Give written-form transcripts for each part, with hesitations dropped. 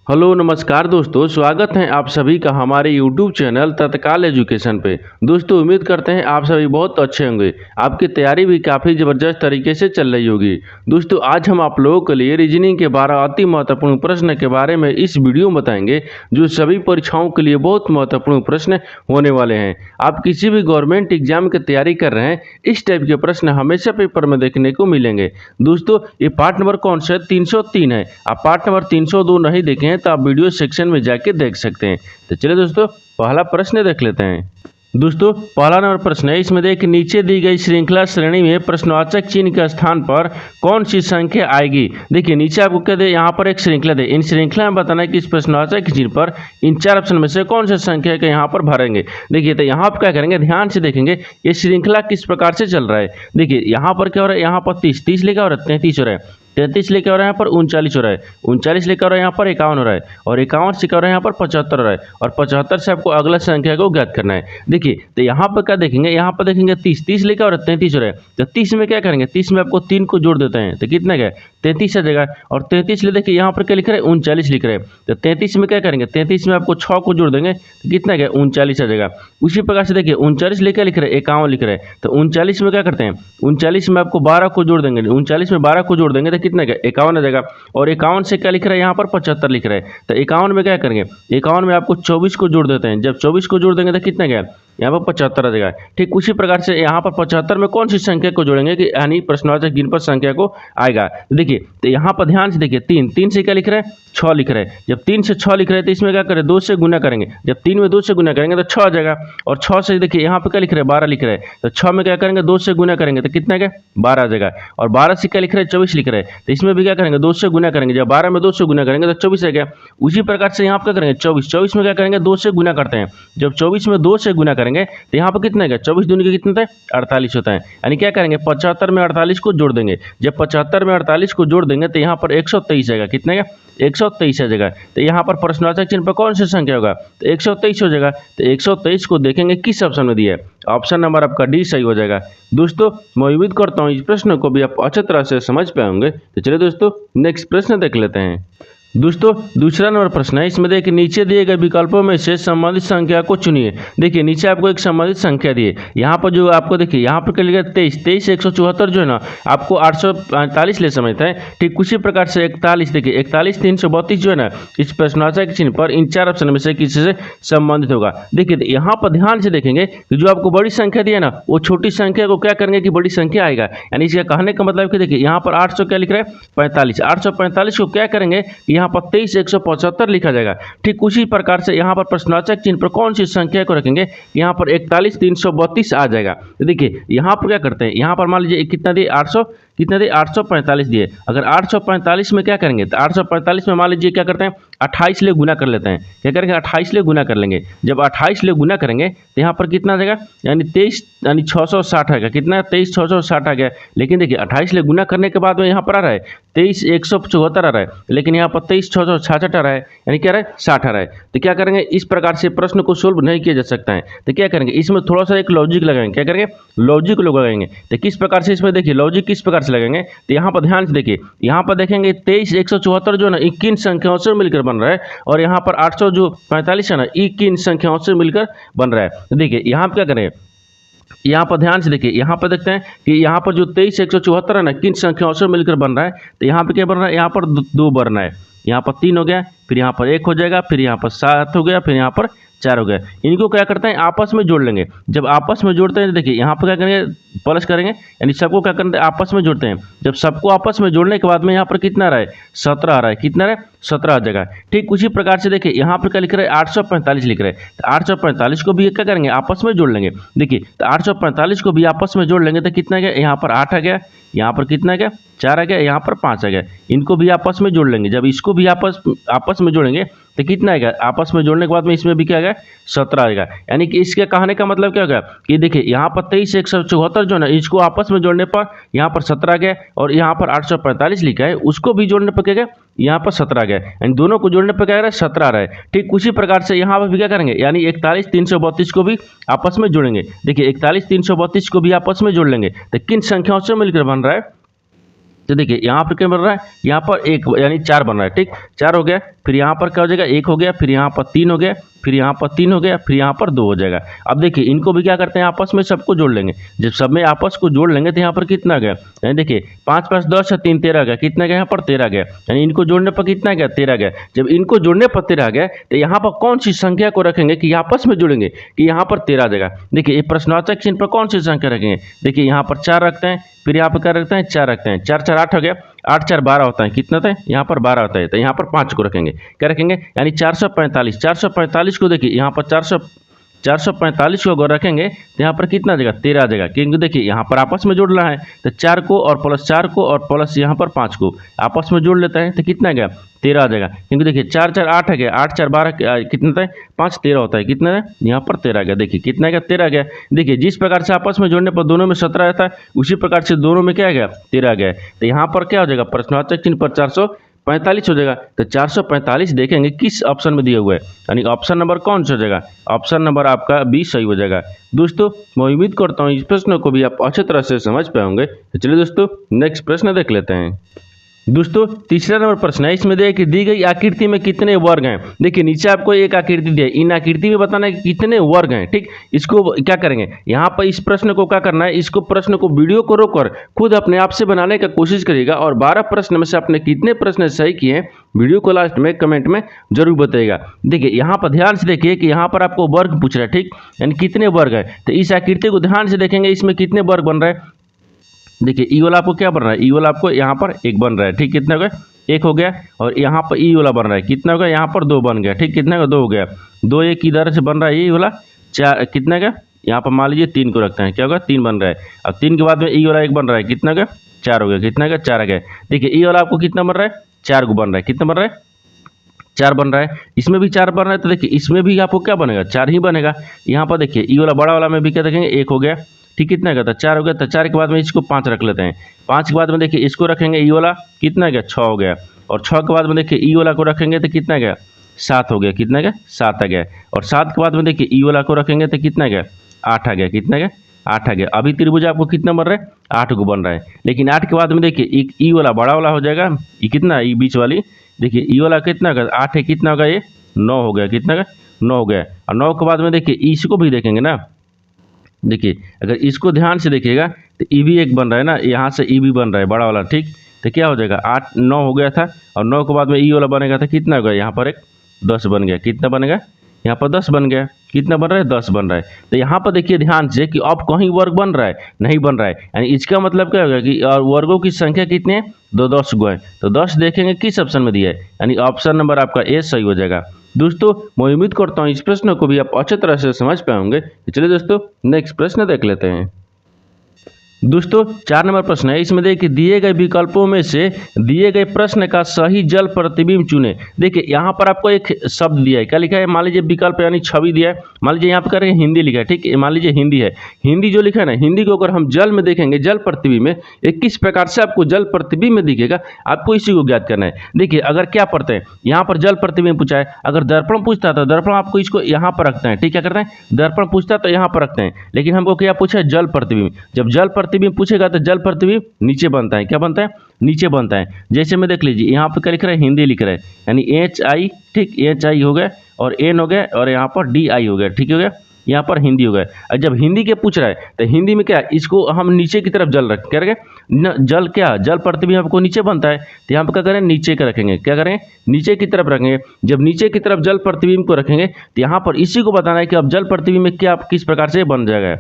Hello नमस्कार दोस्तों, स्वागत है आप सभी का हमारे YouTube चैनल तत्काल एजुकेशन पे। दोस्तों उम्मीद करते हैं आप सभी बहुत अच्छे होंगे। आपकी तैयारी भी काफ़ी ज़बरदस्त तरीके से चल रही होगी। दोस्तों आज हम आप लोगों के लिए रीजनिंग के 12 अति महत्वपूर्ण प्रश्न के बारे में इस वीडियो में बताएंगे, जो सभी परीक्षाओं के लिए बहुत महत्वपूर्ण प्रश्न होने वाले हैं। आप किसी भी गवर्नमेंट एग्जाम की तैयारी कर रहे हैं, इस टाइप के प्रश्न हमेशा पेपर में देखने को मिलेंगे। दोस्तों ये पार्ट नंबर कौन सा है? 303 है। आप पार्ट नंबर 302 नहीं देखे हैं तो आप वीडियो सेक्शन में जाके देख सकते हैं। तो चलिए दोस्तों पहला प्रश्न देख लेते हैं। दोस्तों पहला नंबर प्रश्न है, इसमें देखिए नीचे दी गई श्रृंखला श्रेणी में प्रश्नवाचक चिन्ह के स्थान पर कौन सी संख्या आएगी। देखिए नीचे आपको क्या दे, यहाँ पर एक श्रृंखला दे, इन श्रृंखला में बताना है कि इस प्रश्नवाचक चिन्ह पर इन चार ऑप्शन में से कौन सी संख्या के यहाँ पर भरेंगे। देखिए तो यहाँ पर क्या करेंगे, ध्यान से देखेंगे ये श्रृंखला किस प्रकार से चल रहा है। देखिए यहाँ पर क्या हो रहा है, यहाँ पर 30 लेकर हो रहा है, 33 हो रहा है, 33 लेकर हो रहा है, यहाँ पर 39 हो रहा है, 39 लेकर हो रहा है, यहाँ पर 51 हो रहा है, और 51 से क्या हो रहा है, यहाँ पर 75 हो रहा है, और 75 से आपको अगला संख्या को ज्ञात करना है। देखिए तो यहाँ पर क्या देखेंगे, यहाँ पर देखेंगे 30 लेकर हो रहा है, 33 हो रहा है, तो 30 में क्या करेंगे, 30 में आपको 3 को जोड़ देते हैं तो कितना क्या 33 आ जाएगा। और 33 ले देखिए यहाँ पर क्या लिख रहे हैं, 39 लिख रहे हैं, तो 33 में क्या करेंगे, 33 में आपको 6 को जोड़ देंगे तो कितना क्या 39 आ जाएगा। उसी प्रकार से देखिए 39 लेकर लिख रहे हैं, 51 लिख रहे हैं, तो 39 में क्या करते हैं, 39 में आपको 12 को जोड़ देंगे, 39 में 12 को जोड़ देंगे तो कितना क्या 51 आ जाएगा। और 51 से क्या लिख रहा है, यहाँ पर 75 लिख रहे हैं, तो 51 में क्या करेंगे, 51 में आपको 24 को जोड़ देते हैं, जब 24 को जोड़ देंगे तो कितना क्या यहाँ पर 75 आ जाएगा। ठीक उसी प्रकार से यहाँ पर 75 में कौन सी संख्या को जोड़ेंगे कि यानी प्रश्नवाचक चिन्ह पर संख्या को आएगा। देखिए तो यहाँ पर ध्यान से देखिए 3 से क्या लिख रहे हैं, 6 लिख रहे हैं, जब 3 से 6 लिख रहे हैं तो इसमें क्या करें 2 से गुना करेंगे, जब 3 में 2 से गुना करेंगे तो 6 आ जाएगा। और 6 से देखिए यहाँ पर क्या लिख रहे हैं, 12 लिख रहे हैं, तो 6 में क्या करेंगे 2 से गुना करेंगे तो कितना क्या 12 आ जाएगा। और 12 से क्या लिख रहे हैं, 24 लिख रहे हैं, तो इसमें भी क्या करेंगे 2 से गुना करेंगे, जब 12 में 2 से गुना करेंगे तो 24 आ गया। उसी प्रकार से यहाँ पर क्या करेंगे 24 में क्या करेंगे 2 से गुना करते हैं, जब 24 में 2 से गुना करेंगे तो यहाँ पर कितना है 24 दूनी के कितना है 48 होता है। यानी क्या करेंगे 75 में 48 को जोड़ देंगे, जब 75 में 48 को जोड़ देंगे तो यहाँ पर 123 आएगा, कितना है 123 आ जाएगा। तो यहाँ पर प्रश्नवाचक चिन्ह पर कौन सी संख्या होगा, तो 123 हो जाएगा। तो 123 को देखेंगे किस ऑप्शन में दिया है, ऑप्शन नंबर आपका डी सही हो जाएगा। दोस्तों मैं उम्मीद करता हूँ इस प्रश्न को भी आप अच्छी तरह से समझ पाए होंगे। तो चलिए दोस्तों नेक्स्ट प्रश्न देख लेते हैं। दोस्तों दूसरा नंबर प्रश्न है, इसमें देखिए नीचे दिए गए विकल्पों में से संबंधित संख्या को चुनिए। देखिए नीचे आपको एक संबंधित संख्या दी है, यहाँ पर जो आपको देखिए यहाँ पर क्या लिखा है 23 174 जो है ना आपको 845 ले समझता है। ठीक उसी प्रकार से 41 देखिए 41 332 जो है ना इस प्रश्नवाचक चिन्ह पर इन चार ऑप्शन में से किसी से संबंधित होगा। देखिए यहाँ पर ध्यान से देखेंगे कि जो आपको बड़ी संख्या दी है ना वो छोटी संख्या को क्या करेंगे कि बड़ी संख्या आएगा। यानी इसका कहने का मतलब कि देखिए यहाँ पर 800 क्या लिख रहा है 45, 845 को क्या करेंगे यहाँ पर 23 175 लिखा जाएगा। ठीक उसी प्रकार से यहाँ पर प्रश्नवाचक चिन्ह पर कौन सी संख्या को रखेंगे, यहाँ पर 41 332 आ जाएगा। तो देखिए यहाँ पर क्या करते हैं, यहाँ पर मान लीजिए कितना दिए 800 कितना दिए 845 दिए। अगर 845 में क्या करेंगे तो 845 में मान लीजिए क्या करते हैं 28 ले गुना कर लेते हैं, क्या करेंगे 28 ले गुना कर लेंगे। जब 28 ले गुना करेंगे तो यहाँ पर कितना आ जाएगा यानी 23 यानी 660 आएगा, कितना 23 660 आ गया। लेकिन देखिए 28 ले गुना करने के बाद में यहाँ पर आ रहा है 23 174 आ रहा है, लेकिन यहाँ पर 23 666 आ रहा है, यानी क्या रहा है 60 आ रहा है। तो क्या करेंगे इस प्रकार से प्रश्न को सोल्व नहीं किया जा सकता है। तो क्या करेंगे इसमें थोड़ा सा एक लॉजिक लगाएंगे, क्या करेंगे लॉजिक लगाएंगे। तो किस प्रकार से इसमें देखिए लॉजिक किस प्रकार से लगाएंगे, तो यहाँ पर ध्यान से देखिए यहाँ पर देखेंगे 23 174 जो है ना 21 संख्याओं से मिलकर बन रहा है, और यहाँ पर 845 है ना 21 संख्याओं से मिलकर बन रहा है। तो देखिए यहाँ पर क्या करेंगे, यहाँ पर ध्यान से देखिए यहाँ पर देखते हैं कि यहाँ पर जो 23 174 है ना किन संख्याओं से मिलकर बन रहा है। तो यहाँ पर क्या बन रहा है, यहाँ पर 2 बन रहा है, यहाँ पर 3 हो गया, फिर यहाँ पर 1 हो जाएगा, फिर यहाँ पर 7 हो गया, फिर यहाँ पर 4 हो गया। इनको क्या करते हैं आपस में जोड़ लेंगे। जब आपस में जोड़ते हैं तो देखिए यहाँ पर क्या करेंगे प्लस करेंगे, यानी सबको क्या करते हैं आपस में जोड़ते हैं। जब सबको आपस में जोड़ने के बाद में यहाँ पर कितना आ रहा है 17 आ रहा है, कितना रहा है 17 आ जाएगा। ठीक उसी प्रकार से देखिए यहाँ पर क्या लिख रहे हैं 845 लिख रहे हैं, तो 845 को भी क्या करेंगे आपस में जोड़ लेंगे। देखिए तो 845 को भी आपस में जोड़ लेंगे तो कितना गया, यहाँ पर 8 आ गया, यहाँ पर कितना गया 4 आ गया, यहाँ पर 5 आ गया। इनको भी आपस में जोड़ लेंगे, जब इसको भी आपस में जोड़ेंगे तो कितना आएगा आपस में जोड़ने के बाद में इसमें भी क्या आएगा 17 आएगा। यानी कि इसके कहने का मतलब क्या होगा कि देखिए यहाँ पर 23 174 जो है ना इसको आपस में जोड़ने पर यहाँ पर 17 आ गया, और यहाँ पर 845 लिखा है उसको भी जोड़ने पर क्या गया यहाँ पर 17 आ गया, यानी दोनों को जोड़ने पर क्या आ रहा है 17 आ रहा है। ठीक उसी प्रकार से यहाँ पर भी क्या करेंगे, यानी 41 332 को भी आपस में जोड़ेंगे। देखिए 41 332 को भी आपस में जोड़ लेंगे तो किन संख्याओं से मिलकर बन रहा है, तो देखिए यहाँ पर क्या बन रहा है, यहाँ पर 1 यानी 4 बन रहा है। ठीक 4 हो गया, फिर यहाँ पर क्या हो जाएगा 1 हो गया, फिर यहाँ पर 3 हो गया, फिर यहाँ पर 3 हो गया, फिर यहाँ पर 2 हो जाएगा। अब देखिए इनको भी क्या करते हैं आपस में सबको जोड़ लेंगे। जब सब में आपस को जोड़ लेंगे तो यहाँ पर कितना गया, यानी देखिए 5 5 10 है, 3 13 गया, कितना गया यहाँ पर 13 गया, यानी इनको जोड़ने पर कितना गया 13 गया। जब इनको जोड़ने पर 13 गया तो यहाँ पर कौन सी संख्या को रखेंगे कि आपस में जोड़ेंगे कि यहाँ पर 13 आ जाएगा। देखिए ये प्रश्नवाचक चिन्ह पर कौन सी संख्या रखेंगे, देखिए यहाँ पर 4 रखते हैं, फिर यहाँ पर क्या रखते हैं 4 रखते हैं, 4 4 8 हो गया, 8 4 12 होता है, कितना होता है यहाँ पर 12 होता है, तो यहाँ पर 5 को रखेंगे, क्या रखेंगे यानी 445। 445 को देखिए यहाँ पर 445 को अगर रखेंगे तो यहाँ पर कितना आ जाएगा 13 आ जाएगा, क्योंकि देखिए यहाँ पर आपस में जोड़ना है तो 4 को और प्लस 4 को और प्लस यहाँ पर 5 को आपस में जोड़ लेता है तो कितना गया 13 आ जाएगा, क्योंकि देखिए 4 4 8 है गया, 8 4 12 कितना होता है 5 13 होता है, कितना है यहाँ पर 13 आ गया। देखिए कितना गया 13 आ गया। देखिए जिस प्रकार से आपस में जोड़ने पर दोनों में 17 रहता है उसी प्रकार से दोनों में क्या आ गया 13 आ गया। तो यहाँ पर क्या हो जाएगा प्रश्नवाचक चिन्ह पर 445 हो जाएगा। तो 445 देखेंगे किस ऑप्शन में दिया हुआ है, यानी ऑप्शन नंबर कौन सा हो जाएगा, ऑप्शन नंबर आपका 20 सही हो जाएगा। दोस्तों मैं उम्मीद करता हूँ इस प्रश्न को भी आप अच्छी तरह से समझ पाए होंगे। तो चलिए दोस्तों नेक्स्ट प्रश्न देख लेते हैं। दोस्तों तीसरा नंबर प्रश्न है, इसमें देखिए कि दी गई आकृति में कितने वर्ग हैं। देखिए नीचे आपको एक आकृति दी है, इन आकृति में बताना है कि कितने वर्ग हैं। ठीक, इसको क्या करेंगे यहाँ पर इस प्रश्न को क्या करना है, इसको प्रश्न को वीडियो को रोककर खुद अपने आप से बनाने का कोशिश करिएगा और 12 प्रश्न में से आपने कितने प्रश्न सही किए हैं वीडियो को लास्ट में कमेंट में जरूर बताइएगा। देखिए यहाँ पर ध्यान से देखिए कि यहाँ पर आपको वर्ग पूछ रहा है, ठीक, यानी कितने वर्ग है। तो इस आकृति को ध्यान से देखेंगे इसमें कितने वर्ग बन रहा है। देखिए ई वाला आपको क्या बन रहा है, ई वाला आपको यहाँ पर 1 बन रहा है, ठीक, कितना हो गया 1 हो गया, और यहाँ पर ई वाला बन रहा है कितना हो गया यहाँ पर 2 बन गया, ठीक, कितना हो गया 2 हो गया, 2 1 इधर से बन रहा है ई वाला 4, कितना गया यहाँ पर मान लीजिए 3 को रखते हैं, क्या होगा 3 बन रहा है। अब 3 के बाद में ई वाला 1 बन रहा है, कितना गया 4 हो गया, कितना गया 4 आ गया। देखिए ई वाला आपको कितना बन रहा है 4 को बन रहा है, कितना बन रहा है 4 बन रहा है, इसमें भी 4 बन रहा है, तो देखिए इसमें भी आपको क्या बनेगा 4 ही बनेगा। यहाँ पर देखिए ई वाला बड़ा वाला में भी क्या देखेंगे 1 हो गया, ठीक, कितना गया था 4 हो गया। तो 4 के बाद में इसको 5 रख लेते हैं, 5 के बाद में देखिए इसको रखेंगे ई वाला कितना गया 6 हो गया, और 6 के बाद में देखिए ई वाला को रखेंगे तो कितना गया 7 हो गया, कितना गया 7 आ गया, और 7 के बाद में देखिए ई वाला को रखेंगे तो कितना गया 8 आ गया, कितना गया 8 आ गया। अभी त्रिभुज आपको कितना बन रहा है 8 को बन रहा है, लेकिन 8 के बाद में देखिए एक ई वाला बड़ा वाला हो जाएगा, ये कितना ई बीच वाली, देखिए ई वाला कितना गया 8 है, कितना होगा ये 9 हो गया, कितना गया 9 हो गया। और 9 के बाद में देखिए इसको भी देखेंगे ना, देखिए अगर इसको ध्यान से देखिएगा तो ई भी 1 बन रहा है ना, यहाँ से ई भी बन रहा है बड़ा वाला, ठीक, तो क्या हो जाएगा 8 9 हो गया था, और 9 के बाद में ई वाला बनेगा तो कितना हो गया यहाँ पर 10 बन गया, कितना बनेगा यहाँ पर 10 बन गया, कितना बन रहा है 10 बन रहा है। तो यहाँ पर देखिए ध्यान से कि अब कहीं वर्ग बन रहा है नहीं बन रहा है, यानी इसका मतलब क्या होगा कि और वर्गों की संख्या कितनी है 10 गो है। तो 10 देखेंगे किस ऑप्शन में दिया है, यानी ऑप्शन नंबर आपका ए सही हो जाएगा। दोस्तों मैं उम्मीद करता हूँ इस प्रश्न को भी आप अच्छी तरह से समझ पाए होंगे। चलिए दोस्तों नेक्स्ट प्रश्न देख लेते हैं। दोस्तों 4 नंबर प्रश्न है, इसमें देखिए दिए गए विकल्पों में से दिए गए प्रश्न का सही जल प्रतिबिंब चुने। देखिए यहाँ पर आपको एक शब्द दिया है, क्या लिखा है, मान लीजिए विकल्प यानी छवि दिया है, मान लीजिए यहाँ पर करेंगे हिंदी लिखा है, ठीक, मान लीजिए हिंदी है, हिंदी जो लिखा है ना, हिंदी को अगर हम जल में देखेंगे जल प्रतिबिंब में एक किस प्रकार से आपको जल प्रतिबिंब में दिखेगा, आपको इसी को ज्ञात करना है। देखिए अगर क्या पढ़ते हैं यहाँ पर जल प्रतिबिंब पूछा है, अगर दर्पण पूछता तो दर्पण आपको इसको यहाँ पर रखते हैं, ठीक, क्या करते हैं दर्पण पूछता तो यहाँ पर रखते हैं, लेकिन हमको क्या पूछा है जल प्रतिबिंब। जब जल प्रतिबिंब पूछेगा तो जल प्रतिबिंब नीचे बनता है, क्या बनता है नीचे बनता है। जैसे में देख लीजिए यहाँ पर क्या लिख रहा है हिंदी लिख रहा है, यानी HI, ठीक, HI हो गया और N हो गया और यहाँ पर DI हो गया, ठीक हो गया, यहाँ पर हिंदी हो गया। और जब हिंदी के पूछ रहा है तो हिंदी में क्या इसको हम नीचे की तरफ जल रख क्या रखें, जल क्या जल प्रतिबिंब आपको नीचे बनता है, तो यहाँ पर क्या करें नीचे का रखेंगे, क्या करें नीचे की तरफ रखेंगे। जब नीचे की तरफ जल प्रतिबिंब को रखेंगे तो यहाँ पर इसी को बताना है कि अब जल प्रतिबिंब में क्या किस प्रकार से बन जाएगा।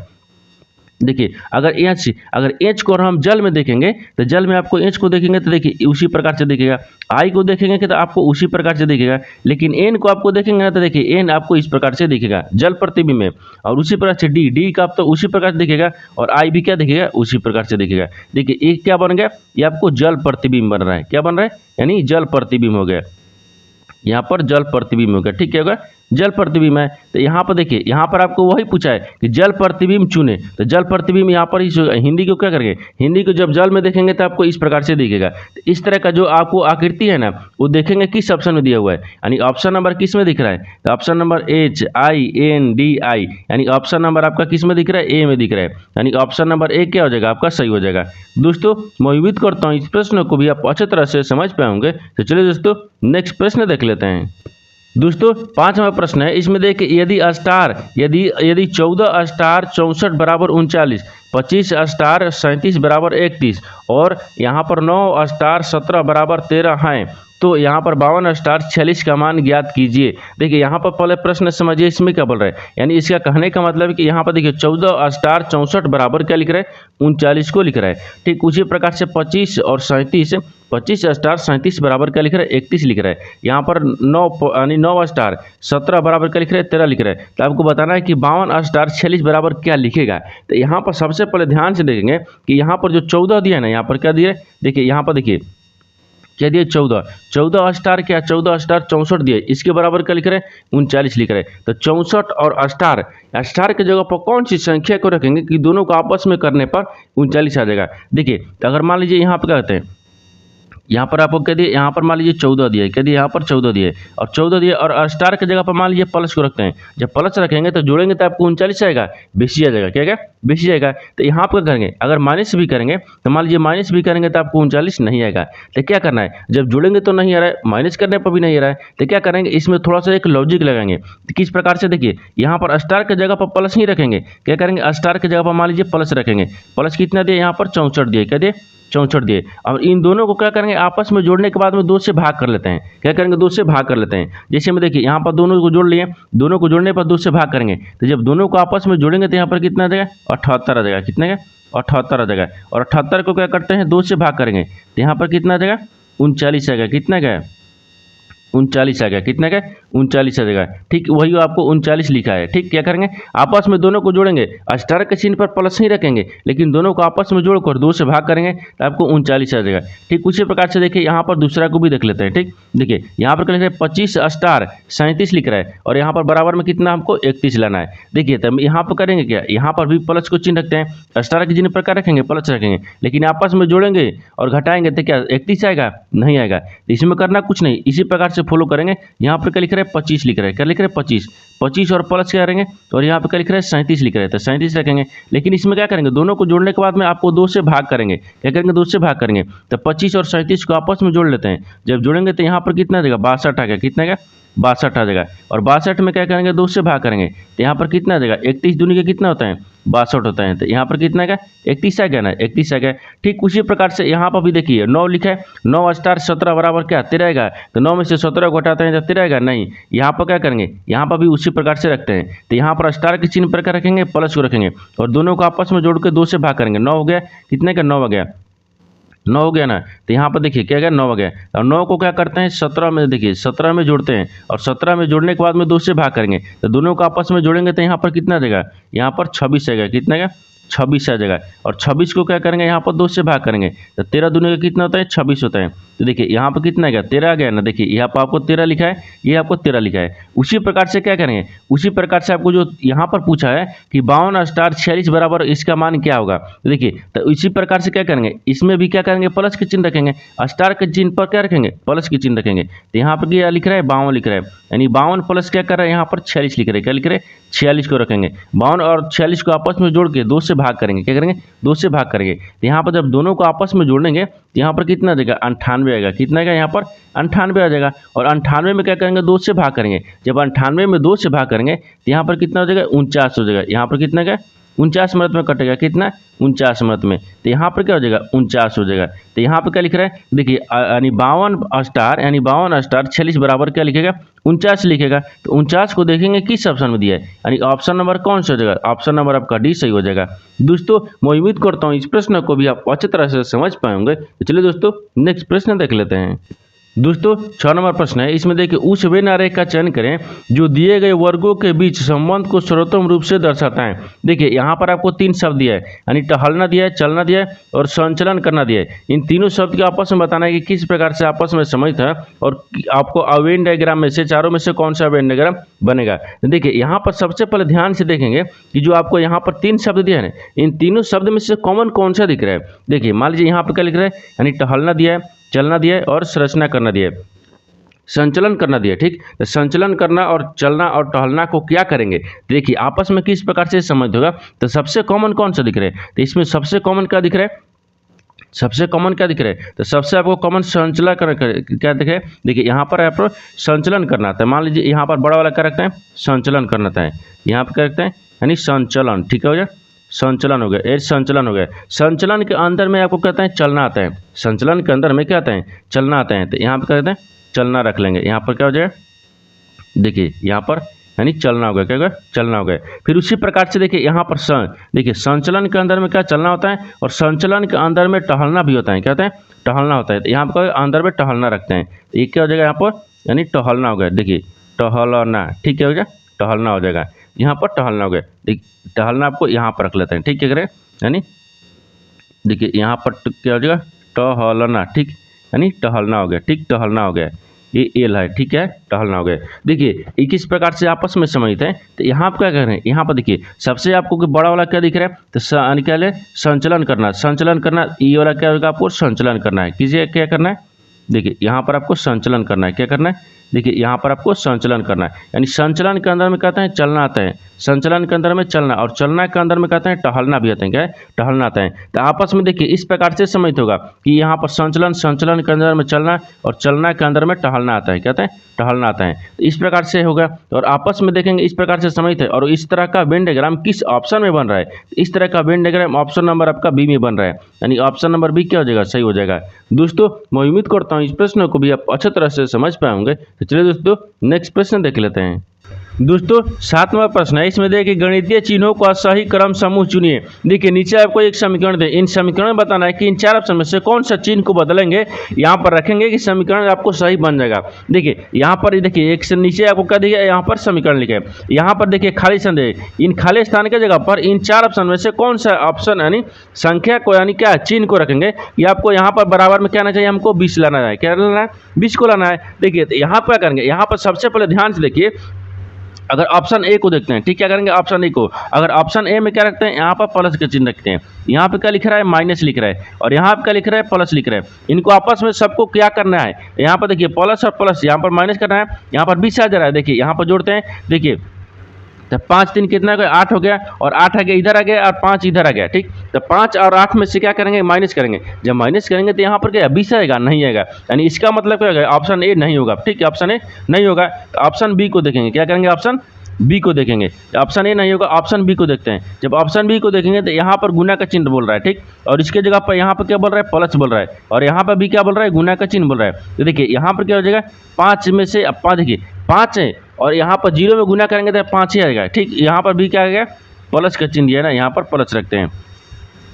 देखिए अगर एच को हम जल में देखेंगे तो जल में आपको एच को देखेंगे तो देखिए उसी प्रकार से दिखेगा, आई को देखेंगे कि तो आपको उसी प्रकार से दिखेगा, लेकिन एन को आपको देखेंगे ना तो देखिए एन आपको इस प्रकार से दिखेगा जल प्रतिबिंब में, और उसी प्रकार से डी का आप तो उसी प्रकार से दिखेगा, और आई भी क्या दिखेगा उसी प्रकार से दिखेगा। देखिए एक क्या बन गया, ये आपको जल प्रतिबिंब बन रहा है, क्या बन रहा है यानी जल प्रतिबिंब हो गया, यहाँ पर जल प्रतिबिंब हो गया, ठीक है होगा जल प्रतिबिंब है। तो यहाँ पर देखिए, यहाँ पर आपको वही पूछा है कि जल प्रतिबिंब चुने, तो जल प्रतिबिंब यहाँ पर हिंदी को क्या करेंगे, हिंदी को जब जल में देखेंगे तो आपको इस प्रकार से दिखेगा। तो इस तरह का जो आपको आकृति है ना, वो देखेंगे किस ऑप्शन में दिया हुआ है, यानी ऑप्शन नंबर किस में दिख रहा है, तो ऑप्शन नंबर HINDI, यानी ऑप्शन नंबर आपका किस में दिख रहा है, ए में दिख रहा है, यानी ऑप्शन नंबर ए क्या हो जाएगा आपका, सही हो जाएगा। दोस्तों मैं उम्मीद करता हूँ इस प्रश्न को भी आप अच्छी तरह से समझ पाए होंगे। तो चलिए दोस्तों नेक्स्ट प्रश्न देख लेते हैं। दोस्तों 5वां प्रश्न है, इसमें देखिए यदि 14 स्टार 64 बराबर 39, 25 स्टार 37 बराबर 31 और यहाँ पर 9 स्टार 17 बराबर 13 हैं, तो यहाँ पर 52 स्टार 46 का मान ज्ञात कीजिए। देखिए यहाँ पर पहले प्रश्न समझिए इसमें क्या बोल रहा है, यानी इसका कहने का मतलब है कि यहाँ पर देखिए 14 स्टार 64 बराबर क्या लिख रहा है, 39 को लिख रहा है। ठीक उसी प्रकार से 25 और 37, 25 स्टार 37 बराबर क्या लिख रहा है, 31 लिख रहा है। यहाँ पर 9 स्टार 17 बराबर क्या लिख रहा है, 13 लिख रहा है। तो आपको बताना है कि 52 स्टार 46 बराबर क्या लिखेगा। तो यहाँ पर सबसे पहले ध्यान से देखेंगे कि यहाँ पर जो 14 दिया है ना, यहाँ पर क्या दिया है, देखिए यहाँ पर देखिए क्या दिए, 14 स्टार क्या, 14 स्टार 64 दिए, इसके बराबर क्या लिख रहे हैं, 39 लिख रहे हैं। तो 64 और स्टार के जगह पर कौन सी संख्या को रखेंगे कि दोनों को आपस में करने पर 39 आ जाएगा। देखिए तो अगर मान लीजिए यहाँ पर क्या कहते हैं, यहाँ पर आपको क्या दिए, यहाँ पर मान लीजिए 14 दिए, क्या दिए, यहाँ पर 14 दिए और 14 दिए और स्टार की जगह पर मान लीजिए प्लस को रखते हैं। जब प्लस रखेंगे तो जोड़ेंगे तो आपको 39 आएगा, बेसी आ जाएगा, क्या बेसी आएगा। तो यहाँ पर करेंगे, अगर माइनस भी करेंगे तो मान लीजिए माइनस भी करेंगे तो आपको 39 नहीं आएगा। तो क्या करना है, जब जोड़ेंगे तो नहीं आ रहा है, माइनस करने पर भी नहीं आ रहा है, तो क्या करेंगे, इसमें थोड़ा सा एक लॉजिक लगाएंगे। तो किस प्रकार से, देखिए यहाँ पर स्टार की जगह पर प्लस नहीं रखेंगे, क्या करेंगे, स्टार की जगह पर मान लीजिए प्लस रखेंगे। प्लस कितना दिए, यहाँ पर 64 दिए, क्या दिए, 64 दिए। और इन दोनों को क्या करेंगे, आपस में जोड़ने के बाद में 2 से भाग कर लेते हैं। क्या करेंगे, 2 से भाग कर लेते हैं। जैसे में देखिए यहाँ पर दोनों को जोड़ लिए, दोनों को जोड़ने पर 2 से भाग करेंगे, तो जब दोनों को आपस में जोड़ेंगे तो यहाँ पर कितना आ जाएगा, 78 आ जाएगा। कितना का, 78 आ जाएगा। और 78 को क्या करते हैं, 2 से भाग करेंगे तो यहाँ पर कितना आ जाएगा, 39 आएगा। कितना का, 39 आ गया। कितना का, 39 आ जाएगा। ठीक वही आपको 39 लिखा है। ठीक क्या करेंगे, आपस में दोनों को जोड़ेंगे, स्टार के चिन्ह पर प्लस नहीं रखेंगे, लेकिन दोनों को आपस में जोड़कर 2 से भाग करेंगे तो आपको 39 आ जाएगा। ठीक उसी प्रकार से देखिए यहाँ पर दूसरा को भी देख लेते हैं। ठीक देखिए यहाँ पर लिख रहे हैं 25 स्टार 37 लिख रहा है और यहाँ पर बराबर में कितना हमको 31 लाना है। देखिए तब यहाँ पर करेंगे क्या, यहाँ पर भी प्लस को चिन्ह रखते हैं, स्टार के चिन्ह पर क्या रखेंगे, प्लस रखेंगे, लेकिन आपस में जोड़ेंगे और घटाएंगे तो क्या 31 आएगा, नहीं आएगा। इसमें करना कुछ नहीं, इसी प्रकार से फॉलो करेंगे। यहाँ पर क्या लिख रहे हैं, 25 लिख रहे हैं, क्या लिख रहे हैं, 25 और प्लस क्या करेंगे, और यहाँ पर क्या लिख रहे हैं, 37 लिख रहे हैं, तो 37 रखेंगे। लेकिन इसमें क्या करेंगे, दोनों को जोड़ने के बाद में आपको 2 से भाग करेंगे। क्या करेंगे, 2 से भाग करेंगे तो 25 और 37 को आपस में जोड़ लेते हैं। जब जोड़ेंगे तो यहाँ पर कितना आ जाएगा, 62 आ गया। कितना का, 62 आ जाएगा। और 62 में क्या करेंगे, 2 से भाग करेंगे तो यहाँ पर कितना आ जाएगा, 31 दूनी के कितना होता है, 62 होता है। तो यहाँ पर कितना का, 31 आ गया ना, 31 आ गया। ठीक उसी प्रकार से यहाँ पर भी देखिए 9 लिखा है, 9 स्टार 17 बराबर क्या, 13 आएगा। तो 9 में से 17 को घटाते हैं जब 13 आएगा, नहीं। यहाँ पर क्या करेंगे, यहाँ पर भी उसी प्रकार से रखते हैं। तो यहाँ पर स्टार के चिन्ह पर क्या रखेंगे, प्लस को रखेंगे और दोनों को आपस में जोड़ के 2 से भाग करेंगे। 9 हो गया, कितने का, 9 हो गया, 9 हो गया ना। तो यहाँ पर देखिए क्या गया, 9 हो गया। और 9 को क्या करते हैं, 17 में, देखिए 17 में जोड़ते हैं और 17 में जोड़ने के बाद में 2 से भाग करेंगे तो दोनों को आपस में जोड़ेंगे तो यहाँ पर कितना आ जाएगा, यहाँ पर 26 आएगा। कितना का, 26 आ जाएगा। और 26 को क्या करेंगे, यहाँ पर 2 से भाग करेंगे तो 13 दूनी का कितना होता है, 26 होता है। तो देखिए यहाँ पर कितना आ गया, 13 आ गया ना। देखिए यहाँ पर आपको 13 लिखा है, ये आपको 13 लिखा है। उसी प्रकार से क्या करेंगे, उसी प्रकार से आपको जो यहाँ पर पूछा है कि 52 स्टार 46 बराबर इसका मान क्या होगा। तो देखिए तो इसी प्रकार से क्या करेंगे, इसमें भी क्या करेंगे, प्लस के चिन्ह रखेंगे, स्टार के चिन्ह पर क्या रखेंगे, प्लस के चिन्ह रखेंगे। तो यहाँ पर क्या लिख रहा है, 52 लिख रहा है, यानी 52 प्लस क्या कर रहा है, यहाँ पर 46 लिख रहे हैं। क्या लिख रहे हैं, 46 को रखेंगे। 52 और 46 को आपस में जोड़ के 2 से भाग करेंगे। क्या करेंगे, 2 से भाग करेंगे। तो यहाँ पर जब दोनों को आपस में जोड़ेंगे तो यहाँ पर कितना आ जाएगा, 98 आएगा। कितना आएगा, यहाँ पर 98 आ जाएगा। और 98 में क्या करेंगे, 2 से भाग करेंगे। जब 98 में 2 से भाग करेंगे तो यहाँ पर कितना हो जाएगा, 49 हो जाएगा। यहाँ पर कितना का, 49 मिनट में कटेगा। कितना, 49 मिनट में। तो यहाँ पर क्या हो जाएगा, 49 हो जाएगा। तो यहाँ पर क्या लिख रहा है, देखिए यानी 52 स्टार 46 बराबर क्या लिखेगा, 49 लिखेगा। तो 49 को देखेंगे किस ऑप्शन में दिया है, यानी ऑप्शन नंबर कौन सा हो जाएगा, ऑप्शन नंबर आपका डी सही हो जाएगा। दोस्तों मैं उम्मीद करता हूँ इस प्रश्न को भी आप अच्छी तरह से समझ पाएंगे। तो चलिए दोस्तों नेक्स्ट प्रश्न देख लेते हैं। दोस्तों 6 नंबर प्रश्न है, इसमें देखिए उस वेन आरेख का चयन करें जो दिए गए वर्गों के बीच संबंध को सर्वोत्तम रूप से दर्शाता है। देखिए यहाँ पर आपको 3 शब्द दिया है, यानी टहलना दिया है, चलना दिया है और संचलन करना दिया है। इन तीनों शब्द के आपस में बताना है कि किस प्रकार से आपस में संबंधित है और आपको वेन डायग्राम में से चारों में से कौन सा वेन डायग्राम बनेगा। देखिए यहाँ पर सबसे पहले ध्यान से देखेंगे कि जो आपको यहाँ पर 3 शब्द दिया है, इन तीनों शब्द में से कॉमन कौन सा दिख रहा है। देखिए मान लीजिए यहाँ पर क्या लिख रहा है, यानी टहलना दिया है, चलना दिया है और संरचना करना दिया है, संचलन करना दिया। ठीक, तो संचलन करना और चलना और टहलना को क्या करेंगे, देखिए आपस में किस प्रकार से संबंध होगा। तो सबसे कॉमन कौन सा दिख रहा है, तो इसमें सबसे कॉमन क्या दिख रहा है, सबसे कॉमन क्या दिख रहा है, तो सबसे आपको कॉमन संचलन करना क्या दिख रहा है। देखिए यहाँ पर आपको संचलन करना था, मान लीजिए यहाँ पर बड़ा वाला क्या रखते हैं, संचलन करना था, यहाँ पर क्या रखते हैं, यानी संचलन। ठीक है, हो गया, संचलन हो गया, ये संचलन हो गया। संचलन के अंदर में आपको कहते हैं चलना आता है, संचलन के अंदर में क्या आता है, चलना आता है। तो यहाँ पर कहते हैं चलना रख लेंगे, यहाँ पर क्या हो जाएगा, देखिए यहाँ पर यानी चलना हो गया, क्या होगा, चलना हो गया। फिर उसी प्रकार से देखिए यहाँ पर देखिए संचलन के अंदर में क्या चलना होता है और संचलन के अंदर में टहलना भी होता है, क्या होता है, टहलना होता है। तो यहाँ पर अंदर में टहलना रखते हैं, ये क्या हो जाएगा यहाँ पर, यानी टहलना हो गया। देखिए टहलना, ठीक है, हो गया, टहलना हो जाएगा, यहाँ पर टहलना हो गया। देखिए टहलना आपको यहाँ पर रख लेते हैं, ठीक है, करें, यानी देखिए यहाँ पर क्या हो जाएगा, टहलना, ठीक, यानी टहलना हो गया। ठीक, टहलना हो गया, ये एल है, ठीक है, टहलना हो गया। देखिए ये किस प्रकार से आपस में संबंधित है। तो यहाँ पर क्या कर रहे हैं, यहाँ पर देखिए सबसे आपको बड़ा वाला क्या दिख रहा है, तो क्या है, संचलन करना, संचलन करना, ये वाला क्या होगा, आपको संचलन करना है। किसी क्या करना है, देखिए यहाँ पर आपको संचलन करना है, क्या करना है, देखिए यहाँ पर आपको संचलन करना है, यानी संचलन के अंदर में कहते हैं चलना आता है, संचलन के अंदर में चलना और चलना के अंदर में कहते हैं टहलना भी आता है, क्या है, टहलना आता है। तो आपस में देखिए इस प्रकार से समझ होगा कि यहाँ पर संचलन, संचलन के अंदर में चलना और चलना के अंदर में टहलना आता है, कहते हैं टहलना आता है। तो इस प्रकार से होगा और आपस में देखेंगे इस प्रकार से समझते हैं। और इस तरह का वेन डायग्राम किस ऑप्शन में बन रहा है, इस तरह का वेन डायग्राम ऑप्शन नंबर आपका बी में बन रहा है, यानी ऑप्शन नंबर बी क्या हो जाएगा, सही हो जाएगा। दोस्तों मैं उम्मीद करता हूँ इस प्रश्न को भी आप अच्छी तरह से समझ पाए होंगे। तो चलिए दोस्तों नेक्स्ट प्रश्न देख लेते हैं। दोस्तों 7वां प्रश्न है, इसमें देखिए गणितीय चिन्हों का सही क्रम समूह चुनिए। देखिए नीचे आपको एक समीकरण दे, इन समीकरण में बताना है कि इन 4 ऑप्शन में से कौन सा चिन्ह को बदलेंगे, यहाँ पर रखेंगे कि समीकरण आपको सही बन जाएगा। देखिए यहाँ पर देखिए एक से नीचे आपको क्या दिया, यहाँ पर समीकरण लिखे, यहाँ पर देखिए खाली स्थान दे, इन खाली स्थान की जगह पर इन 4 ऑप्शन में से कौन सा ऑप्शन यानी संख्या को यानी क्या चिन्ह को रखेंगे। ये आपको यहाँ पर बराबर में क्या आना चाहिए, हमको 20 लाना है, क्या लाना है, 20 को लाना है। देखिए यहाँ पर करेंगे, यहाँ पर सबसे पहले ध्यान से देखिए, अगर ऑप्शन ए को देखते हैं, ठीक, क्या करेंगे, ऑप्शन ए को, अगर ऑप्शन ए में क्या रखते हैं, यहाँ पर प्लस का चिन्ह रखते हैं, यहाँ पे क्या लिख रहा है, माइनस लिख रहा है और यहाँ पे क्या लिख रहा है, प्लस लिख रहा है। इनको आपस में सबको क्या करना है, यहाँ पर देखिए प्लस और प्लस, यहाँ पर माइनस करना है, यहाँ पर 20 आ जा रहा है। देखिए यहाँ पर जोड़ते हैं, देखिए तो 5 3 कितना हो गया, 8 हो गया और 8 आ गया इधर आ गया और 5 इधर आ गया। ठीक, तो 5 और 8 में से क्या करेंगे, माइनस करेंगे। जब माइनस करेंगे तो यहाँ पर क्या 20 आएगा, नहीं आएगा, यानी इसका मतलब क्या होगा, ऑप्शन ए नहीं होगा। ठीक है, ऑप्शन ए नहीं होगा। तो ऑप्शन बी को देखेंगे, क्या करेंगे, ऑप्शन बी को देखेंगे। ऑप्शन ए नहीं होगा, ऑप्शन बी को देखते हैं। जब ऑप्शन बी को देखेंगे तो यहाँ पर गुना का चिन्ह बोल रहा है, ठीक, और इसके जगह पर यहाँ पर क्या बोल रहा है, प्लस बोल रहा है और यहाँ पर भी क्या बोल रहा है, गुना का चिन्ह बोल रहा है। तो देखिए यहाँ पर क्या हो जाएगा, 5 में से 5, देखिए 5 है और यहाँ पर 0 में गुना करेंगे तो 5 ही आएगा। ठीक, यहाँ पर भी क्या आ गया, प्लस का चिन्ह दिया ना, यहाँ पर प्लस रखते हैं,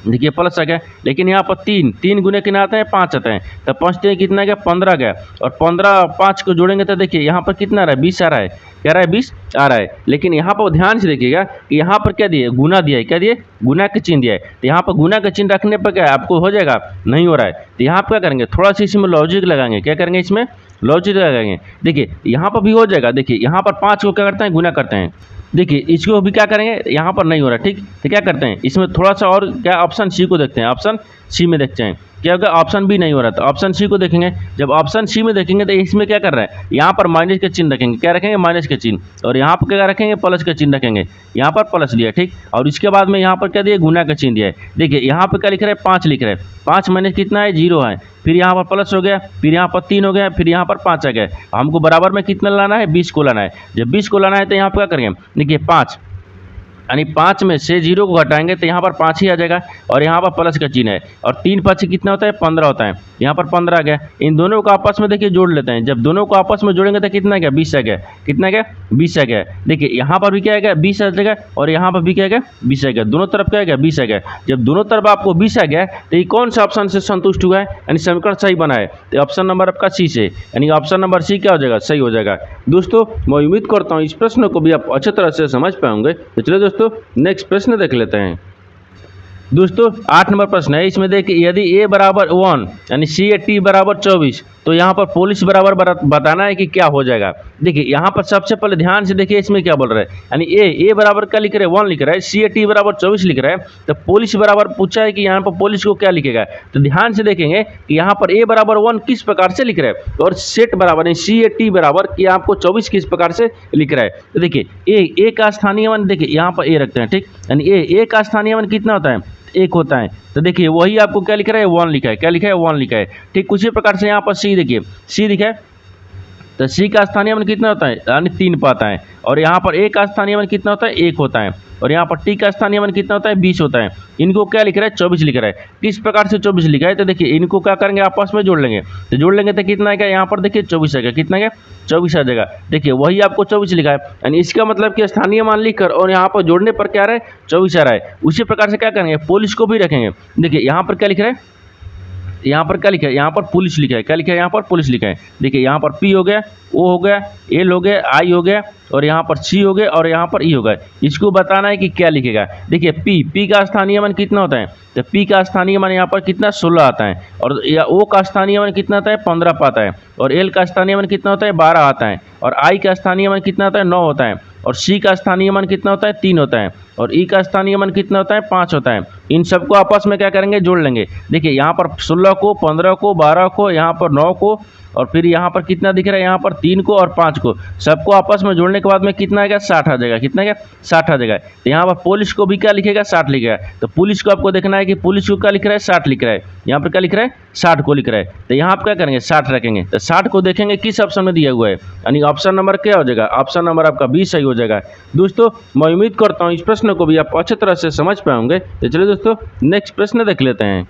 देखिए प्लस आ गया। लेकिन यहाँ पर 3 गुने कितना आते हैं, 5 आते हैं, तो 5 3 कितना गया, 15 गया और 15 5 को जोड़ेंगे तो देखिए यहाँ पर कितना आ रहा है, 20 आ रहा है, क्या रहा है, 20 आ रहा है। लेकिन यहाँ पर ध्यान से देखिएगा कि यहाँ पर क्या दिए, गुना दिया है, क्या दिए, गुना का चिन्ह दिया है। तो यहाँ पर गुना का चिन्ह रखने पर क्या आपको हो जाएगा, नहीं हो रहा है। तो यहाँ पर क्या करेंगे, थोड़ा सा इसमें लॉजिक लगाएंगे, क्या करेंगे, इसमें लॉजिक लगाएंगे। देखिए यहाँ पर भी हो जाएगा। देखिए यहाँ पर 5 को क्या करते हैं, गुना करते हैं। देखिए इसको भी क्या करेंगे, यहाँ पर नहीं हो रहा, ठीक, तो क्या करते हैं, इसमें थोड़ा सा और क्या, ऑप्शन सी को देखते हैं, ऑप्शन सी में देखते हैं क्या होगा, ऑप्शन बी नहीं हो रहा, तो ऑप्शन सी को देखेंगे। जब ऑप्शन सी में देखेंगे तो इसमें क्या कर रहा है, यहाँ पर माइनस का चिन्ह रखेंगे, क्या रखेंगे, माइनस का चिन्ह, और यहाँ पर क्या रखेंगे, प्लस का चिन्ह रखेंगे। यहाँ पर प्लस दिया, ठीक, और इसके बाद में यहाँ पर क्या दिया, गुना का चिन्ह दिया है। देखिए यहाँ पर क्या लिख रहा है, 5 लिख रहा है, 5 माइनस कितना है, 0 है, फिर यहाँ पर प्लस हो गया, फिर यहाँ पर 3 हो गया, फिर यहाँ पर 5 आ गया। हमको बराबर में कितना लाना है, 20 को लाना है। जब 20 को लाना है तो यहाँ पर क्या करेंगे, देखिए 5 यानी 5 में से 0 को घटाएंगे तो यहाँ पर 5 ही आ जाएगा और यहाँ पर प्लस का चिन्ह है और 3 5 कितना होता है 15 होता है। यहाँ पर 15 आ गया। इन दोनों को आपस में देखिए जोड़ लेते हैं। जब दोनों को आपस में जोड़ेंगे तो कितना गया 20 आ गया। कितना गया 20 आ गया। देखिए यहाँ पर भी क्या आएगा 20 आ जाएगा और यहाँ पर भी क्या आएगा 20 आ गया। दोनों तरफ क्या आएगा 20 आ गया। जब दोनों तरफ आपको 20 आ गया तो ये कौन सा ऑप्शन से संतुष्ट हुआ है यानी समीकरण सही बना है। तो ऑप्शन नंबर आपका सी से यानी ऑप्शन नंबर सी क्या हो जाएगा सही हो जाएगा। दोस्तों मैं उम्मीद करता हूँ इस प्रश्न को भी आप अच्छे तरह से समझ पाएंगे। तो चलिए दोस्तों नेक्स्ट प्रश्न देख लेते हैं। दोस्तों 8 नंबर प्रश्न है। इसमें देखिए यदि a बराबर 1 यानी सी ए टी बराबर 24 तो यहाँ पर पोलिश बराबर बताना है कि क्या हो जाएगा। देखिए यहाँ पर सबसे पहले ध्यान से देखिए इसमें क्या बोल रहा है यानी ए बराबर क्या लिख रहा है 1 लिख रहा है, सी ए टी बराबर 24 लिख रहा है। तो पोलिश बराबर पूछा है कि यहाँ पर पोलिश को क्या लिखेगा। तो ध्यान से देखेंगे कि यहाँ पर a बराबर 1 किस प्रकार से लिख रहा है और सेट बराबर यानी सी ए टी बराबर कि आपको 24 किस प्रकार से लिख रहा है। तो देखिए ए का स्थानीय मान देखिए यहाँ पर ए रखते हैं ठीक, यानी ए का स्थानीय मान कितना होता है 1 होता है। तो देखिए वही आपको क्या लिख रहा है 1 लिखा है। क्या लिखा है 1 लिखा है। ठीक उसी प्रकार से यहाँ पर सी देखिए सी लिखा है तो सी का स्थानीय मान कितना होता है यानी 3 पाता है और यहाँ पर ए का स्थानीय मान कितना होता है 1 होता है और यहाँ पर टी का स्थानीय मान कितना होता है 20 होता है। इनको क्या लिख रहा है 24 लिख रहा है। किस प्रकार से 24 लिखा है तो देखिए इनको क्या करेंगे आपस में जोड़ लेंगे। तो जोड़ लेंगे तो कितना आएगा यहाँ पर देखिए 24 आएगा। कितना आएगा 24 आ जाएगा। देखिए वही आपको 24 लिखा है यानी इसका मतलब कि स्थानीय मान लिखकर और यहाँ पर जोड़ने पर क्या आ रहा है 24 आ रहा है। उसी प्रकार से क्या करेंगे पोलिश को भी रखेंगे। देखिए यहाँ पर क्या लिख रहा है यहाँ पर क्या लिखा है यहाँ पर पुलिस लिखा है। क्या लिखा है यहाँ पर पुलिस लिखा है। देखिए यहाँ पर पी हो गया ओ हो गया एल हो गया आई हो गया और यहाँ पर सी हो गया और यहाँ पर ई हो गया। इसको बताना है कि क्या लिखेगा। देखिए पी का स्थानीय मान कितना होता है तो पी का स्थानीय मान यहाँ पर कितना 16 आता है और ओ का स्थानीय मान कितना आता है 15 पाता है और एल का स्थानीय मान कितना होता है 12 आता है और आई का स्थानीय मान कितना होता है 9 होता है और सी का स्थानीय मान कितना होता है 3 होता है और ई का स्थानीय मान कितना होता है 5 होता है। इन सबको आपस में क्या करेंगे जोड़ लेंगे। देखिए यहाँ पर 16 को 15 को 12 को यहाँ पर 9 को और फिर यहाँ पर कितना दिख रहा है यहाँ पर 3 को और 5 को सबको आपस में जोड़ने के बाद में कितना आएगा 60 आ जाएगा। कितना आएगा 60 आ जाएगा। तो यहाँ पर पुलिस को भी क्या लिखेगा 60 लिखेगा। तो पुलिस को आपको देखना है कि पुलिस को क्या लिख रहा है 60 लिख रहा है। यहाँ पर क्या लिख रहा है 60 को लिख रहा है। तो यहाँ आप क्या करेंगे 60 रखेंगे। तो 60 को देखेंगे किस ऑप्शन में दिया हुआ है यानी ऑप्शन नंबर क्या हो जाएगा ऑप्शन नंबर आपका 20 सही हो जाएगा। दोस्तों मैं उम्मीद करता हूँ इस प्रश्न को भी आप अच्छी तरह से समझ पाएंगे। तो चलिए दोस्तों नेक्स्ट प्रश्न देख लेते हैं।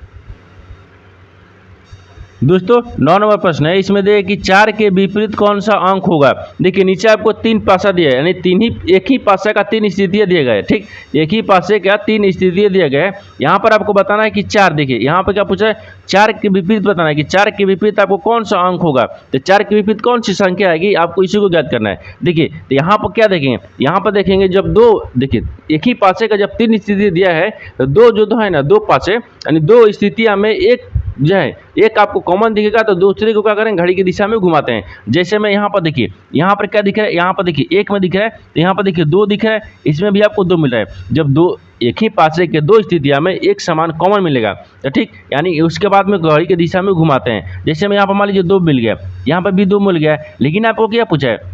दोस्तों 9 नंबर प्रश्न है। इसमें देखिए कि 4 के विपरीत कौन सा अंक होगा। देखिए नीचे आपको 3 पासा दिया है यानी एक ही पासा का 3 स्थितियाँ दिए गए। ठीक एक ही पासे का 3 स्थितियाँ दिए गए। यहाँ पर आपको बताना है कि 4 देखिए यहाँ पर क्या पूछा है 4 के विपरीत बताना है कि 4 के विपरीत आपको कौन सा अंक होगा। तो 4 के विपरीत कौन सी संख्या आएगी आपको इसी को ज्ञात करना है। देखिए तो यहाँ पर क्या देखेंगे यहाँ पर देखेंगे जब दो देखिए एक ही पासे का जब 3 स्थिति दिया है तो दो है ना 2 पासे यानी 2 स्थितियाँ में एक जो है एक आपको कॉमन दिखेगा तो दूसरे को क्या करें घड़ी की दिशा में घुमाते हैं। जैसे मैं यहाँ पर देखिए यहाँ पर क्या दिख रहा है यहाँ पर देखिए 1 में दिख रहा है तो यहाँ पर देखिए 2 दिख रहा है इसमें भी आपको 2 मिल रहा है। जब दो एक ही पासे के 2 स्थितियाँ में एक समान कॉमन मिलेगा तो ठीक यानी उसके बाद में घड़ी की दिशा में घुमाते हैं। जैसे मैं यहाँ पर मान लीजिए 2 मिल गया यहाँ पर भी 2 मिल गया लेकिन आपको क्या पूछा है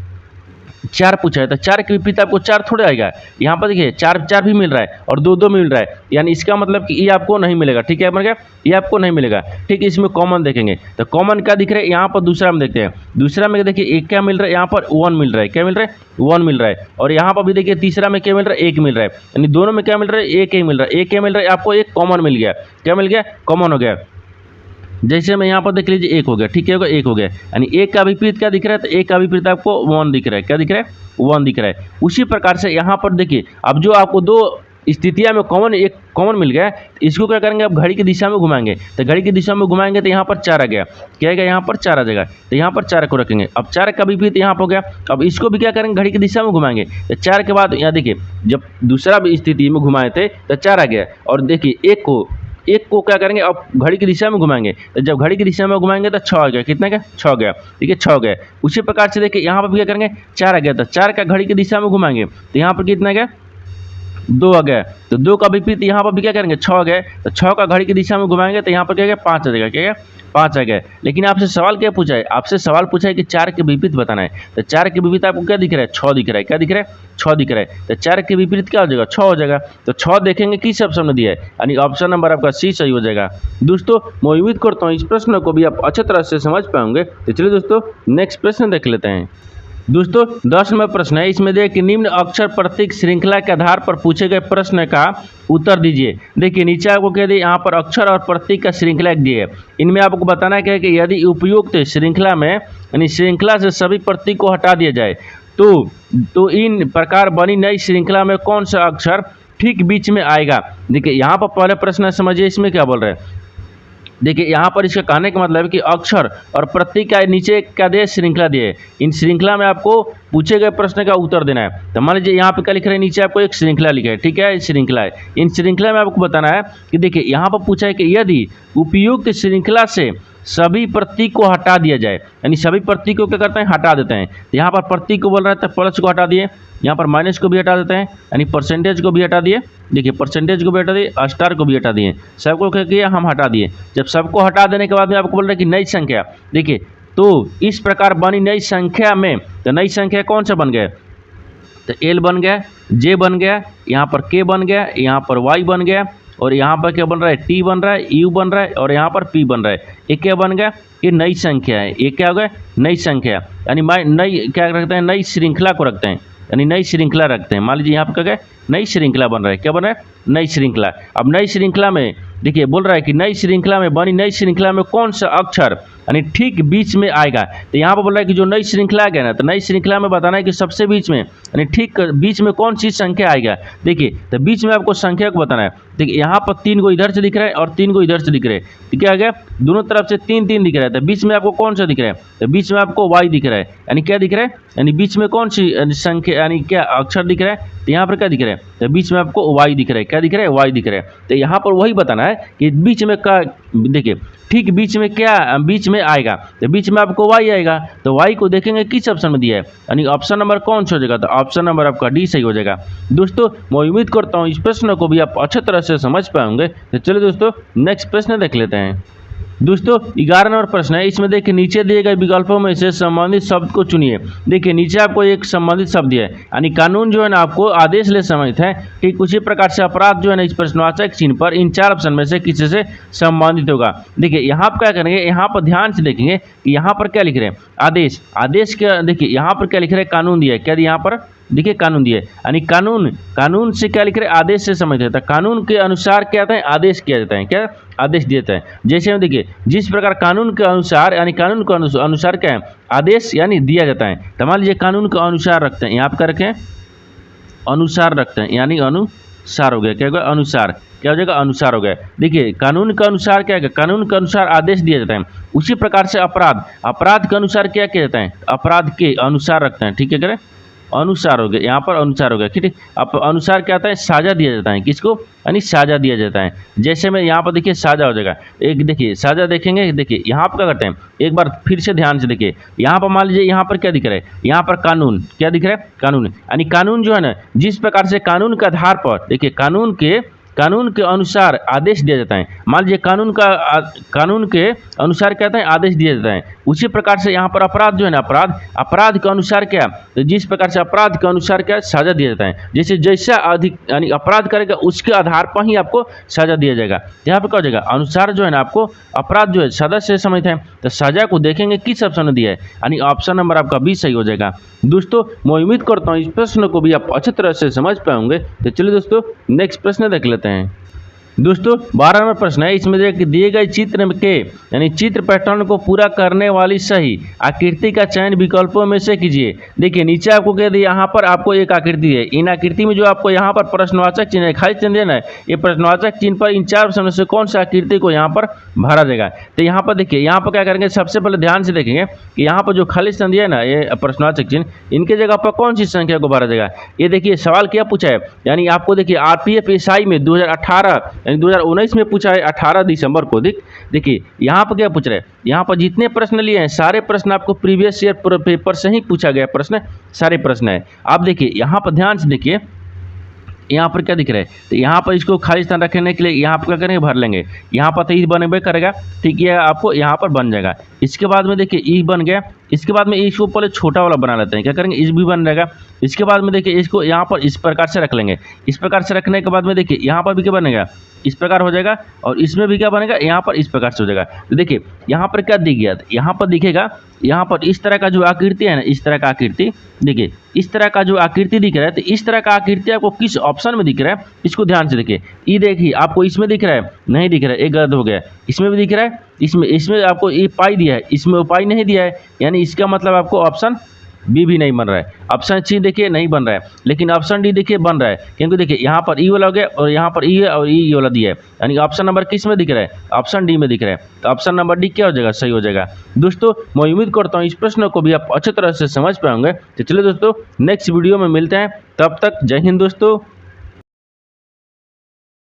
4 पूछा है। तो 4 के विपरीत आपको 4 थोड़े आएगा। यहाँ पर देखिए 4 भी मिल रहा है और 2 मिल रहा है यानी इसका मतलब कि ये आपको नहीं मिलेगा। ठीक है मतलब ये आपको नहीं मिलेगा। ठीक इसमें कॉमन देखेंगे तो कॉमन क्या दिख रहा है यहाँ पर दूसरा में देखते हैं। दूसरा में देखिए एक क्या मिल रहा है यहाँ पर 1 मिल रहा है। क्या मिल रहा है 1 मिल रहा है और यहाँ पर भी देखिए तीसरा में क्या मिल रहा है 1 मिल रहा है यानी दोनों में क्या मिल रहा है 1 ही मिल रहा है। 1 ही मिल रहा है आपको एक कॉमन मिल गया। क्या मिल गया कॉमन हो गया। जैसे मैं यहाँ पर देख लीजिए 1 हो गया। ठीक है 1 हो गया यानी 1 का विपरीत क्या दिख रहा है तो 1 का विपरीत आपको 1 दिख रहा है। क्या दिख रहा है 1 दिख रहा है। उसी प्रकार से यहाँ पर देखिए अब जो आपको 2 स्थितियाँ में एक कॉमन मिल गया इसको क्या करेंगे अब घड़ी की दिशा में घुमाएंगे। तो घड़ी की दिशा में घुमाएंगे तो यहाँ पर 4 आ गया। क्या आएगा यहाँ पर 4 आ जाएगा। तो यहाँ पर 4 को रखेंगे। अब 4 का विपरीत यहाँ पर हो गया। अब इसको भी क्या करेंगे घड़ी की दिशा में घुमाएंगे। तो 4 के बाद यहाँ देखिए जब दूसरा स्थिति में घुमाए थे तो 4 आ गया और देखिए एक को क्या करेंगे अब घड़ी की दिशा में घुमाएंगे। तो जब घड़ी की दिशा में घुमाएंगे तो 6 आ गया। कितना गया 6 गया। ठीक है 6 गया। उसी प्रकार से देखिए यहाँ पर भी क्या करेंगे 4 आ गया तो 4 का घड़ी की दिशा में घुमाएंगे तो यहाँ पर कितना गया 2 आ गया। तो 2 का विपरीत यहाँ पर भी क्या करेंगे 6 आ गया। तो 6 का घड़ी की दिशा में घुमाएंगे तो यहाँ पर क्या गया 5 आ जाएगा। क्या गया 5 आ गया। लेकिन आपसे सवाल क्या पूछा है आपसे सवाल पूछा है कि 4 के विपरीत बताना है। तो 4 के विपरीत आपको क्या दिख रहा है 6 दिख रहा है। क्या दिख रहा है 6 दिख रहा है। तो 4 के विपरीत क्या हो जाएगा 6 हो जाएगा। तो 6 देखेंगे किस ऑप्शन में दिया है यानी ऑप्शन नंबर आपका सी सही हो जाएगा। दोस्तों मैं उम्मीद करता हूँ इस प्रश्न को भी आप अच्छे तरह से समझ पाएंगे। तो चलिए दोस्तों नेक्स्ट प्रश्न देख लेते हैं। दोस्तों 10 नंबर प्रश्न है, इसमें देखिए निम्न अक्षर प्रतीक श्रृंखला के आधार पर पूछे गए प्रश्न का उत्तर दीजिए। देखिए नीचे आपको कह दिए यहाँ पर अक्षर और प्रतीक का श्रृंखला दिए है, इनमें आपको बताना क्या है कि यदि उपयुक्त श्रृंखला में यानी श्रृंखला से सभी प्रतीक को हटा दिया जाए तो इन प्रकार बनी नई श्रृंखला में कौन सा अक्षर ठीक बीच में आएगा। देखिए यहाँ पर पहले प्रश्न समझिए इसमें क्या बोल रहे हैं। देखिए यहाँ पर इसका कहने का मतलब है कि अक्षर और प्रतीक का नीचे क्या दिए, श्रृंखला दिए, इन श्रृंखला में आपको पूछे गए प्रश्न का उत्तर देना है। तो मान लीजिए यहाँ पे क्या लिख रहे हैं, नीचे आपको एक श्रृंखला लिखा है, ठीक है, श्रृंखला है। इन श्रृंखला में आपको बताना है कि देखिए यहाँ पर पूछा है कि यदि उपयुक्त श्रृंखला से सभी प्रतीक को हटा दिया जाए, यानी सभी प्रतीक को क्या करते हैं, हटा देते हैं। तो यहाँ पर प्रतीक को बोल रहा है तो प्लस को हटा दिए, यहाँ पर माइनस को भी हटा देते हैं, यानी परसेंटेज को भी हटा दिए। देखिए परसेंटेज को भी हटा दिए, स्टार को भी हटा दिए, सबको क्या किया, हम हटा दिए। जब सबको हटा देने के बाद में आपको बोल रहा है कि नई संख्या, देखिए तो इस प्रकार बनी नई संख्या में, तो नई संख्या कौन सा बन गया, तो एल बन गया, जे बन गया, यहाँ पर के बन गया, यहाँ पर वाई बन गया, और यहाँ पर क्या बन रहा है, टी बन रहा है, यू बन रहा है, और यहाँ पर पी बन रहा है। ये क्या बन गया, ये नई संख्या है। ये क्या हो गया, नई संख्या, यानी नई क्या रखते हैं, नई श्रृंखला को रखते हैं, यानी नई श्रृंखला रखते हैं। मान लीजिए यहाँ पर क्या गया, नई श्रृंखला बन रहा है, क्या बन रहा है, नई श्रृंखला। अब नई श्रृंखला में देखिए बोल रहा है कि नई श्रृंखला में बनी नई श्रृंखला में कौन सा अक्षर यानी ठीक बीच में आएगा। तो यहाँ पर बोल रहा है कि जो नई श्रृंखला आ गया ना, तो नई श्रृंखला में बताना है कि सबसे बीच में यानी ठीक बीच में कौन सी संख्या आएगा। देखिए तो बीच में आपको संख्या को बताना है। देखिए यहाँ पर 3 को इधर से दिख रहा है और 3 को इधर से दिख रहा है, तो क्या आ गया, दोनों तरफ से 3 3 दिख रहा है। तो बीच में आपको कौन सा दिख रहा है, तो बीच में आपको वाई दिख रहा है, यानी क्या दिख रहा है, यानी बीच में कौन सी संख्या यानी क्या अक्षर दिख रहा है, तो यहाँ पर क्या दिख रहा है, तो बीच में आपको वाई दिख रहा है, क्या दिख रहा है, वाई दिख रहा है। तो यहाँ पर वही बताना है कि बीच में का, देखिए ठीक बीच में क्या बीच में आएगा, तो बीच में आपको वाई आएगा। तो वाई को देखेंगे किस ऑप्शन में दिया है, यानी ऑप्शन नंबर कौन सा हो जाएगा, तो ऑप्शन नंबर आपका डी सही हो जाएगा। दोस्तों मैं उम्मीद करता हूँ इस प्रश्न को भी आप अच्छे तरह से समझ पाएंगे। तो चलिए दोस्तों नेक्स्ट प्रश्न देख लेते हैं। दोस्तों 11 नंबर प्रश्न है, इसमें देखिए नीचे दिए गए विकल्पों में से संबंधित शब्द को चुनिए। देखिए नीचे आपको एक संबंधित शब्द है, यानी कानून जो है ना आपको आदेश ले संबंधित है। ठीक उसी प्रकार से अपराध जो है ना इस प्रश्नवाचक चिन्ह पर इन 4 ऑप्शन में से किसी से संबंधित होगा। देखिए यहाँ पर क्या करेंगे, यहाँ पर ध्यान से देखेंगे कि यहाँ पर क्या लिख रहे हैं, आदेश। आदेश क्या, देखिए यहाँ पर क्या लिख रहे हैं, कानून दिया है, क्या यहाँ पर देखिए कानून दिए, यानी कानून से क्या लिख रहे हैं, आदेश से समझ देता है। कानून के अनुसार क्या आता है, आदेश किया जाता है, क्या आदेश दिया जाता है। जैसे हम देखिए जिस प्रकार कानून के अनुसार यानी कानून के अनुसार क्या है, आदेश यानी दिया जाता है। तो मान लीजिए कानून के अनुसार रखते हैं, यहाँ पर रखें अनुसार रखते हैं, यानी अनुसार हो गया, क्या होगा, अनुसार, क्या हो जाएगा, अनुसार हो गया। देखिए कानून के अनुसार क्या है, कानून के अनुसार आदेश दिया जाता है। उसी प्रकार से अपराध के अनुसार क्या किया जाता है, अपराध के अनुसार रखते हैं, ठीक है, करें अनुसार हो गया, यहाँ पर अनुसार हो गया, ठीक है। अब अनुसार क्या आता है, साझा दिया जाता है, किसको, यानी साझा दिया जाता है। जैसे में यहाँ पर देखिए साझा हो जाएगा, एक देखिए साझा देखेंगे, देखिए यहाँ पर क्या करते हैं, एक बार फिर से ध्यान से देखिए, यहाँ पर मान लीजिए यहाँ पर क्या दिख रहा है, यहाँ पर कानून, क्या दिख रहा है, कानून, यानी कानून जो है ना जिस प्रकार से कानून के आधार पर, देखिए कानून के अनुसार आदेश दिया जाता है। मान लीजिए कानून के अनुसार क्या होता है, आदेश दिया जाता है। उसी प्रकार से यहाँ पर अपराध जो है ना, अपराध के अनुसार क्या, तो जिस प्रकार से अपराध के अनुसार क्या सजा दिया जाता है। जैसे जैसा अधिक यानी अपराध करेगा उसके आधार पर ही आपको सजा दिया जाएगा। यहाँ पर क्या हो जाएगा, अनुसार जो है ना आपको अपराध जो है सजा से समझते हैं, तो सजा को देखेंगे किस ऑप्शन में दिया है, यानी ऑप्शन नंबर आपका 20 सही हो जाएगा। दोस्तों मैं उम्मीद करता हूँ इस प्रश्न को भी आप अच्छी तरह से समझ पाएंगे। तो चलिए दोस्तों नेक्स्ट प्रश्न देख लेते हैं। दोस्तों 12 नंबर प्रश्न है, इसमें दिए गए चित्र के यानी चित्र पैटर्न को पूरा करने वाली सही आकृति का चयन विकल्पों में से कीजिए। देखिए नीचे आपको कह दिया, यहाँ पर आपको एक आकृति है, इन आकृति में जो आपको यहाँ पर प्रश्नवाचक चिन्ह है, खाली चिन्ह देना है, ये प्रश्नवाचक चिन्ह पर इन 4 ऑप्शन में से कौन सा आकृति को यहाँ पर भरा जाएगा। तो यहाँ पर देखिए यहाँ पर क्या करेंगे, सबसे पहले ध्यान से देखेंगे कि यहाँ पर जो खाली चिन्ह दिया है ना, ये प्रश्नवाचक चिन्ह, इनके जगह पर कौन सी संख्या को भरा जाएगा। ये देखिए सवाल क्या पूछा है, यानी आपको देखिए RPF SI में 2018 यानी 2019 में पूछा है 18 दिसंबर को। देखिए यहाँ पर क्या पूछ रहे हैं, यहाँ पर जितने प्रश्न लिए हैं सारे प्रश्न आपको प्रीवियस ईयर पेपर से ही पूछा गया प्रश्न, सारे प्रश्न है। आप देखिए यहाँ पर ध्यान से देखिए, यहाँ पर क्या दिख रहा है, तो यहाँ पर इसको खाली स्थान रखने के लिए यहाँ पर क्या करेंगे, भर लेंगे। यहाँ पर 23 बनेबे करेगा, ठीक है, आपको यहाँ पर बन जाएगा। इसके बाद में देखिए ई बन गया। इसके बाद में इसको पहले छोटा वाला बना लेते हैं। क्या करेंगे, इस भी बन रहेगा। इसके बाद में देखिए इसको यहाँ पर इस प्रकार से रख लेंगे। इस प्रकार से रखने के बाद में देखिए यहाँ पर भी क्या बनेगा, इस प्रकार हो जाएगा। और इसमें भी क्या बनेगा, यहाँ पर इस प्रकार से हो जाएगा। तो देखिए यहाँ पर क्या दिख गया, यहाँ पर दिखेगा, यहाँ पर इस तरह का जो आकृति है ना, इस तरह का आकृति देखिए, इस तरह का जो आकृति दिख रहा है। तो इस तरह का आकृति आपको किस ऑप्शन में दिख रहा है, इसको ध्यान से देखिए। ई देखिए आपको इसमें दिख रहा है, नहीं दिख रहा है, एक गलत हो गया। इसमें भी दिख रहा है, इसमें आपको ये पाई दिया है, इसमें पाई नहीं दिया है, यानी इसका मतलब आपको ऑप्शन बी भी नहीं बन रहा है। ऑप्शन सी देखिए नहीं बन रहा है, लेकिन ऑप्शन डी देखिए बन रहा है। क्योंकि देखिए यहाँ पर ई वाला हो गया और यहाँ पर ई है और ई वाला दिया है, यानी ऑप्शन नंबर किस में दिख रहा है, ऑप्शन डी में दिख रहा है। तो ऑप्शन नंबर डी क्या हो जाएगा, सही हो जाएगा। दोस्तों मैं उम्मीद करता हूँ इस प्रश्न को भी आप अच्छी तरह से समझ पाएंगे। तो चलिए दोस्तों नेक्स्ट वीडियो में मिलते हैं, तब तक जय हिंद दोस्तों।